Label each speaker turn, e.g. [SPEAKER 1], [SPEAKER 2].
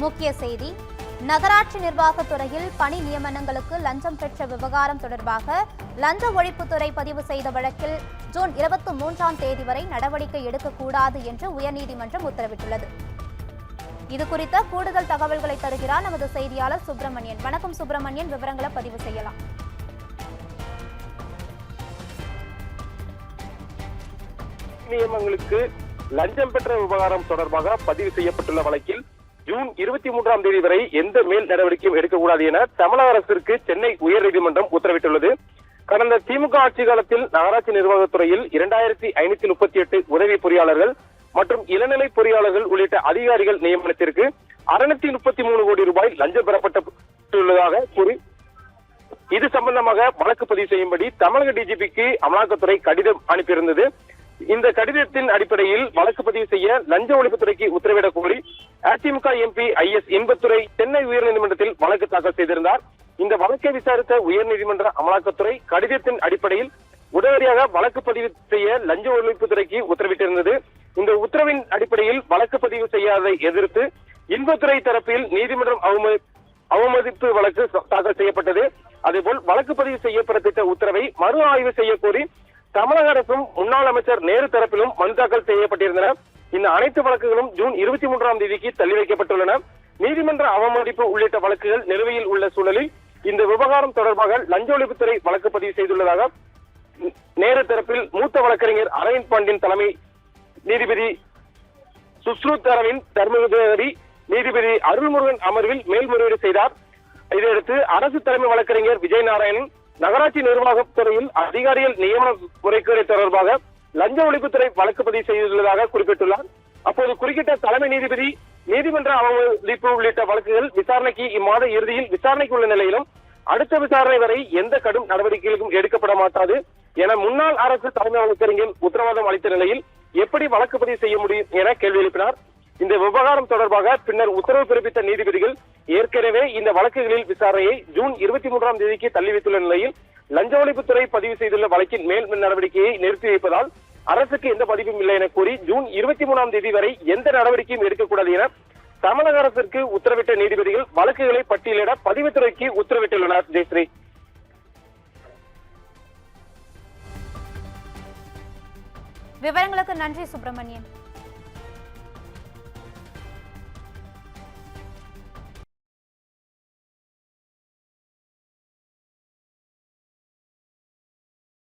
[SPEAKER 1] முக்கிய செய்தி: நகராட்சி நிர்வாகத்துறையில் பணி நியமனங்களுக்கு லஞ்சம் பெற்ற விவகாரம் தொடர்பாக லஞ்ச ஒழிப்புத்துறை பதிவு செய்த வழக்கில் ஜூன் 23ஆம் தேதி வரை நடவடிக்கை எடுக்கக்கூடாது என்று உயர்நீதிமன்றம் உத்தரவிட்டுள்ளது. இதுகுறித்த கூடுதல் தகவல்களை தருகிறார் நமது செய்தியாளர் சுப்பிரமணியன். வணக்கம் சுப்பிரமணியன், விவரங்களை பதிவு செய்யலாம்.
[SPEAKER 2] நியமனங்களுக்கு லஞ்சம் பெற்ற விவகாரம் தொடர்பாக பதிவு செய்யப்பட்டுள்ள வழக்கில் ஜூன் 23ஆம் தேதி வரை எந்த மேல் நடவடிக்கையும் எடுக்கக்கூடாது என தமிழக அரசிற்கு சென்னை உயர்நீதிமன்றம் உத்தரவிட்டுள்ளது. கடந்த திமுக ஆட்சி காலத்தில் நகராட்சி நிர்வாகத்துறையில் 2538 உதவி பொறியாளர்கள் மற்றும் இளநிலை பொறியாளர்கள் உள்ளிட்ட அதிகாரிகள் நியமனத்திற்கு 633 கோடி ரூபாய் லஞ்சம் பெறப்பட்டுள்ளதாக கூறி இது சம்பந்தமாக வழக்கு பதிவு செய்யும்படி தமிழக டிஜிபிக்கு அமலாக்கத்துறை கடிதம் அனுப்பியிருந்தது. இந்த கடிதத்தின் அடிப்படையில் வழக்கு பதிவு செய்ய லஞ்ச ஒழிப்புத்துறைக்கு உத்தரவிடக் கோரி அதிமுக எம்பி IS இன்பத்துறை சென்னை உயர்நீதிமன்றத்தில் வழக்கு தாக்கல் செய்திருந்தார். இந்த வழக்கை விசாரித்த உயர்நீதிமன்ற அமலாக்கத்துறை கடிதத்தின் அடிப்படையில் உடனடியாக வழக்கு பதிவு செய்ய லஞ்ச ஒழிப்புத்துறைக்கு உத்தரவிட்டிருந்தது. இந்த உத்தரவின் அடிப்படையில் வழக்கு பதிவு செய்யாததை எதிர்த்து இன்பத்துறை தரப்பில் நீதிமன்றம் அவமதிப்பு வழக்கு தாக்கல் செய்யப்பட்டது. அதேபோல் வழக்கு பதிவு செய்ய பிறப்பித்த உத்தரவை மறு ஆய்வு செய்ய கோரி தமிழக அரசும் முன்னாள் அமைச்சர் நேரு தரப்பிலும் மனு தாக்கல் செய்யப்பட்டிருந்தன. இந்த அனைத்து வழக்குகளும் ஜூன் 23ஆம் தேதிக்கு தள்ளி வைக்கப்பட்டுள்ளன. நீதிமன்ற அவமதிப்பு உள்ளிட்ட வழக்குகள் நிலுவையில் உள்ள சூழலில் இந்த விவகாரம் தொடர்பாக லஞ்ச ஒழிப்புத்துறை வழக்கு பதிவு செய்துள்ளதாக நேரு தரப்பில் மூத்த வழக்கறிஞர் அரவிந்த் பாண்டியன் தலைமை நீதிபதி சுஷ்ருத் அரவிந்த் தர்மபுரி நீதிபதி அருள்முருகன் அமர்வில் மேல்முறையீடு செய்தார். இதையடுத்து அரசு தலைமை வழக்கறிஞர் விஜய் நாராயணன் நகராட்சி நிர்வாகத்துறையில் அதிகாரிகள் நியமன முறைகேடு தொடர்பாக லஞ்ச ஒழிப்புத்துறை வழக்கு பதிவு செய்துள்ளதாக குறிப்பிட்டுள்ளார். அப்போது குறுக்கிட்ட தலைமை நீதிபதி நீதிமன்ற அவமதிப்பு உள்ளிட்ட வழக்குகள் விசாரணைக்கு இம்மாத இறுதியில் விசாரணைக்கு உள்ள நிலையிலும் அடுத்த விசாரணை வரை எந்த கடும் நடவடிக்கைகளும் எடுக்கப்பட மாட்டாது என முன்னாள் அரசு தலைமை வழக்கறிஞர் உத்தரவாதம் அளித்த நிலையில் எப்படி வழக்கு பதிவு செய்ய முடியும் என கேள்வி எழுப்பினார். இந்த விவகாரம் தொடர்பாக பின்னர் உத்தரவு பிறப்பித்த நீதிபதிகள் ஏற்கனவே இந்த வழக்குகளில் விசாரணையை ஜூன் 23ஆம் தேதிக்கு தள்ளி வைத்துள்ள நிலையில் லஞ்ச ஒழிப்புத்துறை பதிவு செய்துள்ள வழக்கின் மேல் நடவடிக்கையை நிறுத்தி வைப்பதால் அரசுக்கு எந்த பதிவும் இல்லை என கூறி ஜூன் 23ஆம் தேதி வரை எந்த நடவடிக்கையும் எடுக்கக்கூடாது என தமிழக அரசிற்கு உத்தரவிட்ட நீதிபதிகள் வழக்குகளை பட்டியலிட பதிவுத்துறைக்கு உத்தரவிட்டுள்ளனர். ஜெயஸ்ரீ,
[SPEAKER 1] விவரங்களுக்கு நன்றி சுப்பிரமணியன்.